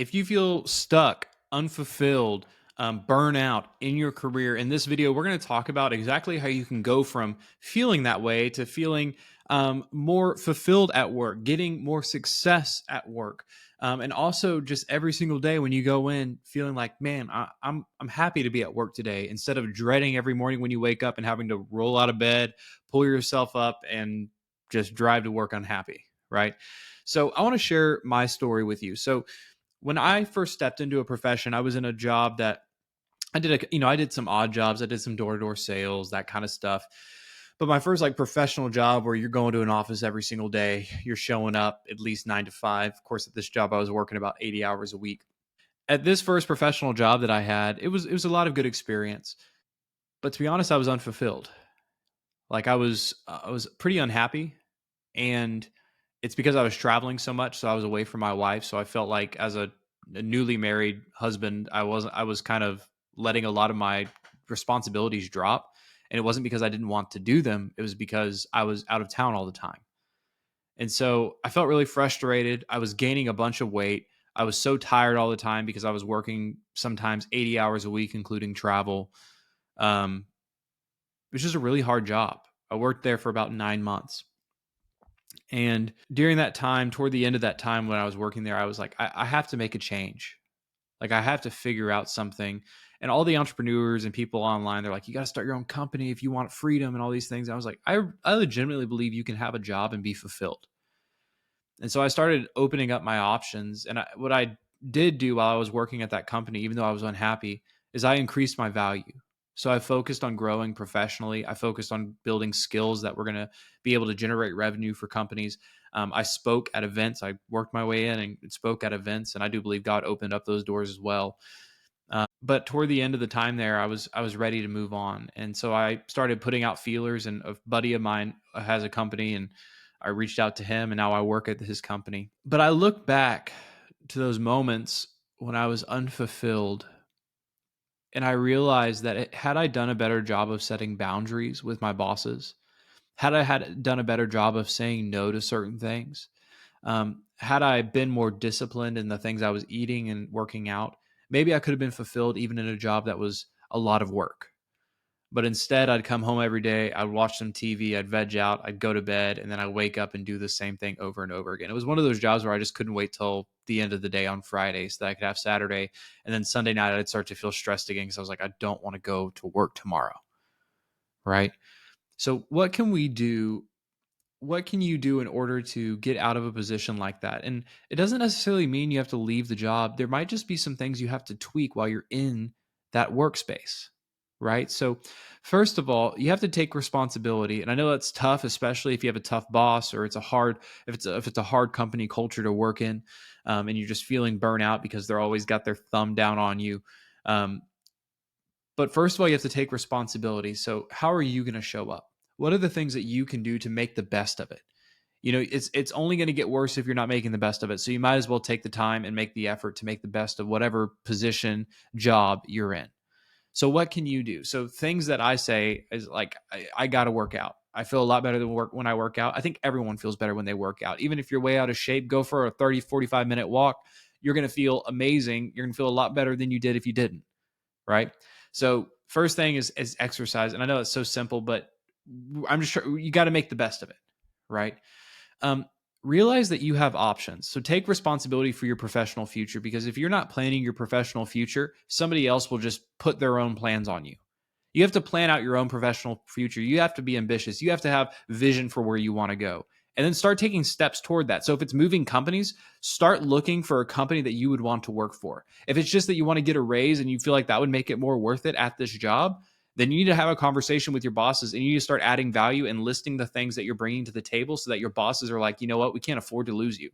If you feel stuck, unfulfilled, burnout in your career, in this video, we're going to talk about exactly how you can go from feeling that way to feeling more fulfilled at work, getting more success at work, and also just every single day when you go in feeling like, man, I'm happy to be at work today, instead of dreading every morning when you wake up and having to roll out of bed, pull yourself up, and just drive to work unhappy, right? So I want to share my story with you. So when I first stepped into a profession, I was in a job that I did some odd jobs. I did some door to door sales, that kind of stuff. But my first like professional job where you're going to an office every single day, you're showing up at least 9 to 5. Of course, at this job, I was working about 80 hours a week. At this first professional job that I had, it was a lot of good experience. But to be honest, I was unfulfilled. Like I was pretty unhappy, and it's because I was traveling so much, so I was away from my wife, so I felt like as a newly married husband, I was kind of letting a lot of my responsibilities drop, and it wasn't because I didn't want to do them, it was because I was out of town all the time. And so I felt really frustrated. I was gaining a bunch of weight. I was so tired all the time because I was working sometimes 80 hours a week including travel. It was just a really hard job. I worked there for about 9 months. And during that time, toward the end of that time when I was working there, I was like, I have to make a change. Like, I have to figure out something. And all the entrepreneurs and people online, they're like, you got to start your own company if you want freedom and all these things. I was like, I legitimately believe you can have a job and be fulfilled. And so I started opening up my options. And what I did do while I was working at that company, even though I was unhappy, is I increased my value. So I focused on growing professionally. I focused on building skills that were going to be able to generate revenue for companies. I spoke at events. I worked my way in and spoke at events, and I do believe God opened up those doors as well. But toward the end of the time there, I was ready to move on, and so I started putting out feelers. And a buddy of mine has a company, and I reached out to him, and now I work at his company. But I look back to those moments when I was unfulfilled, and I realized that had I done a better job of setting boundaries with my bosses, had I had done a better job of saying no to certain things, had I been more disciplined in the things I was eating and working out, maybe I could have been fulfilled even in a job that was a lot of work. But instead, I'd come home every day, I'd watch some TV, I'd veg out, I'd go to bed, and then I'd wake up and do the same thing over and over again. It was one of those jobs where I just couldn't wait till the end of the day on Friday so that I could have Saturday. And then Sunday night, I'd start to feel stressed again because I was like, I don't want to go to work tomorrow. Right. So, what can we do? What can you do in order to get out of a position like that? And it doesn't necessarily mean you have to leave the job. There might just be some things you have to tweak while you're in that workspace, right? So, first of all, you have to take responsibility. And I know that's tough, especially if you have a tough boss or if it's a hard company culture to work in, and you're just feeling burnout because they're always got their thumb down on you. Um, but first of all, you have to take responsibility. So, how are you going to show up? What are the things that you can do to make the best of it? It's only going to get worse if you're not making the best of it. So you might as well take the time and make the effort to make the best of whatever position, job you're in. So what can you do? So things that I say is like, I got to work out. I feel a lot better than when I work out. I think everyone feels better when they work out. Even if you're way out of shape, go for a 30, 45-minute walk. You're going to feel amazing. You're going to feel a lot better than you did if you didn't, right? So first thing is exercise. And I know it's so simple, but I'm just sure you got to make the best of it, right? Um, Realize that you have options. So take responsibility for your professional future, because if you're not planning your professional future, somebody else will just put their own plans on you. You have to plan out your own professional future. You have to be ambitious. You have to have vision for where you want to go. And then start taking steps toward that. So if it's moving companies, start looking for a company that you would want to work for. If it's just that you want to get a raise and you feel like that would make it more worth it at this job, then you need to have a conversation with your bosses, and you need to start adding value and listing the things that you're bringing to the table so that your bosses are like, you know what, we can't afford to lose you.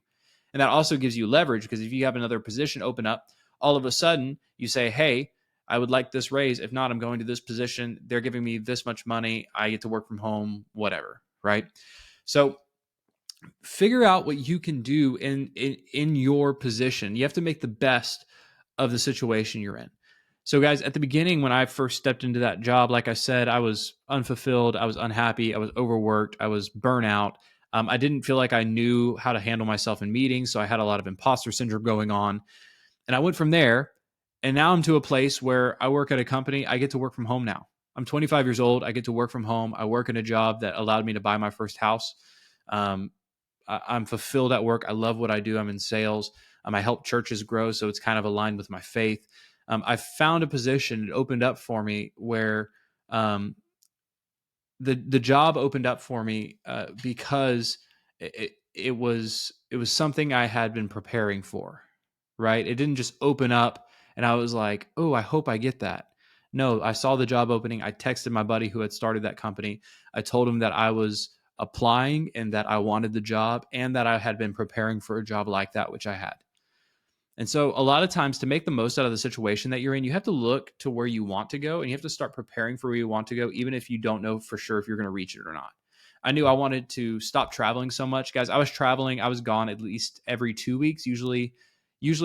And that also gives you leverage, because if you have another position open up, all of a sudden you say, hey, I would like this raise. If not, I'm going to this position. They're giving me this much money. I get to work from home, whatever, right? So figure out what you can do in your position. You have to make the best of the situation you're in. So guys, at the beginning, when I first stepped into that job, like I said, I was unfulfilled. I was unhappy. I was overworked. I was burnout. I didn't feel like I knew how to handle myself in meetings. So I had a lot of imposter syndrome going on. And I went from there, and now I'm to a place where I work at a company. I get to work from home now. I'm 25 years old. I get to work from home. I work in a job that allowed me to buy my first house. Um, I'm fulfilled at work. I love what I do. I'm in sales. I help churches grow, so it's kind of aligned with my faith. I found a position. It opened up for me where um, the job opened up for me because it was something I had been preparing for, right? It didn't just open up and I was like, oh, I hope I get that. No, I saw the job opening. I texted my buddy who had started that company. I told him that I was applying and that I wanted the job and that I had been preparing for a job like that, which I had. And so, a lot of times, to make the most out of the situation that you're in, you have to look to where you want to go and you have to start preparing for where you want to go, even if you don't know for sure if you're going to reach it or not. I knew I wanted to stop traveling so much, guys. I was traveling, I was gone at least every 2 weeks. Usually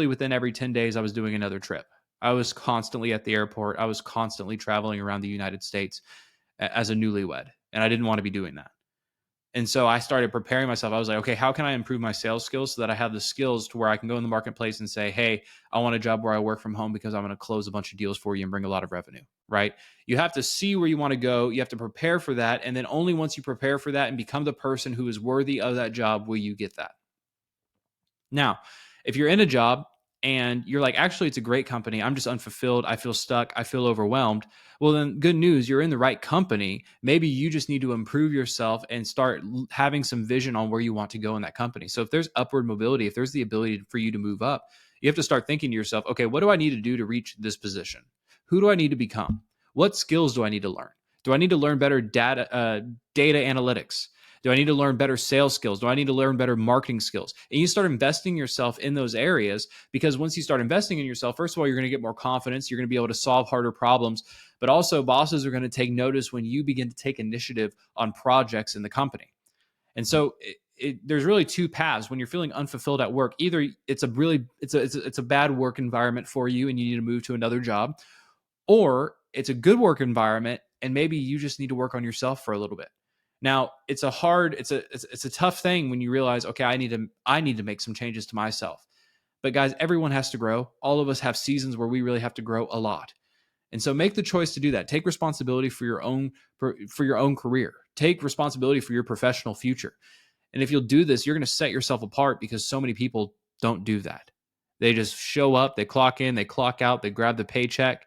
within every 10 days, I was doing another trip. I was constantly at the airport. I was constantly traveling around the United States as a newlywed, and I didn't want to be doing that. And so I started preparing myself. I was like, okay, how can I improve my sales skills so that I have the skills to where I can go in the marketplace and say, hey, I want a job where I work from home because I'm going to close a bunch of deals for you and bring a lot of revenue, right? You have to see where you want to go. You have to prepare for that. And then only once you prepare for that and become the person who is worthy of that job will you get that. Now, if you're in a job and you're like, actually, it's a great company, I'm just unfulfilled, I feel stuck, I feel overwhelmed, well, then good news, you're in the right company. Maybe you just need to improve yourself and start having some vision on where you want to go in that company. So if there's upward mobility, if there's the ability for you to move up, you have to start thinking to yourself, okay, what do I need to do to reach this position? Who do I need to become? What skills do I need to learn? Do I need to learn better data analytics? Do I need to learn better sales skills? Do I need to learn better marketing skills? And you start investing yourself in those areas, because once you start investing in yourself, first of all, you're going to get more confidence. You're going to be able to solve harder problems, but also bosses are going to take notice when you begin to take initiative on projects in the company. And so there's really two paths when you're feeling unfulfilled at work. Either it's a bad work environment for you and you need to move to another job, or it's a good work environment and maybe you just need to work on yourself for a little bit. Now, it's a tough thing when you realize, okay, I need to make some changes to myself. But guys, everyone has to grow. All of us have seasons where we really have to grow a lot. And so make the choice to do that. Take responsibility for your own career. Take responsibility for your professional future. And if you'll do this, you're going to set yourself apart, because so many people don't do that. They just show up, they clock in, they clock out, they grab the paycheck,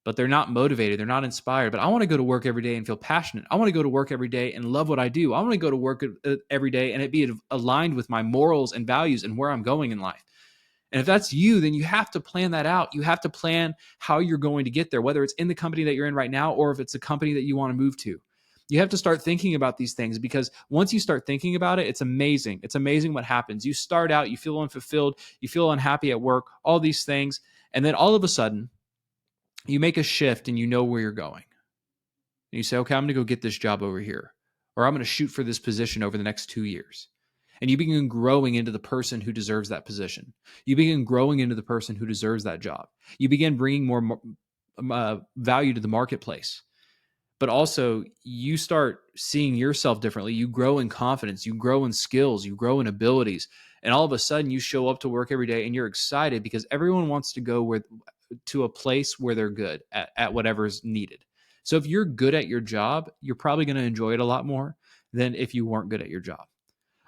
but they're not motivated. They're not inspired. But I want to go to work every day and feel passionate. I want to go to work every day and love what I do. I want to go to work every day and it be aligned with my morals and values and where I'm going in life. And if that's you, then you have to plan that out. You have to plan how you're going to get there, whether it's in the company that you're in right now or if it's a company that you want to move to. You have to start thinking about these things, because once you start thinking about it, it's amazing. It's amazing what happens. You start out, you feel unfulfilled, you feel unhappy at work, all these things. And then all of a sudden, you make a shift and you know where you're going. And you say, okay, I'm going to go get this job over here, or I'm going to shoot for this position over the next 2 years. And you begin growing into the person who deserves that position. You begin growing into the person who deserves that job. You begin bringing more value to the marketplace. But also, you start seeing yourself differently. You grow in confidence. You grow in skills. You grow in abilities. And all of a sudden, you show up to work every day and you're excited, because everyone wants to go to a place where they're good at whatever's needed. So if you're good at your job, you're probably going to enjoy it a lot more than if you weren't good at your job.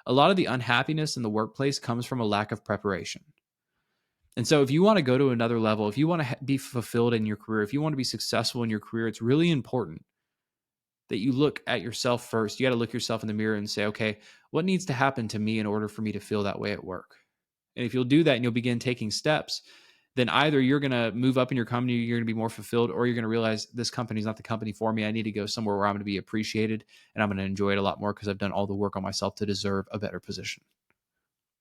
A lot of the unhappiness in the workplace comes from a lack of preparation. And so if you want to go to another level, if you want to be fulfilled in your career, if you want to be successful in your career, it's really important that you look at yourself first. You got to look yourself in the mirror and say, okay, what needs to happen to me in order for me to feel that way at work? And if you'll do that and you'll begin taking steps, then either you're going to move up in your company, you're going to be more fulfilled, or you're going to realize this company is not the company for me. I need to go somewhere where I'm going to be appreciated and I'm going to enjoy it a lot more, because I've done all the work on myself to deserve a better position.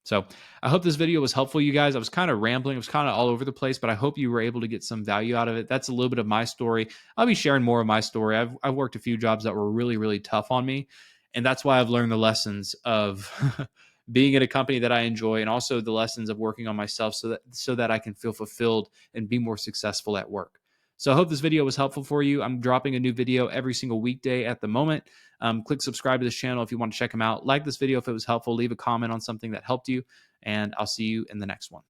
So I hope this video was helpful, you guys. I was kind of rambling. It was kind of all over the place, but I hope you were able to get some value out of it. That's a little bit of my story. I'll be sharing more of my story. I've worked a few jobs that were really, really tough on me. And that's why I've learned the lessons of being at a company that I enjoy, and also the lessons of working on myself so that I can feel fulfilled and be more successful at work. So I hope this video was helpful for you. I'm dropping a new video every single weekday at the moment. Click subscribe to this channel if you want to check them out. Like this video if it was helpful. Leave a comment on something that helped you, and I'll see you in the next one.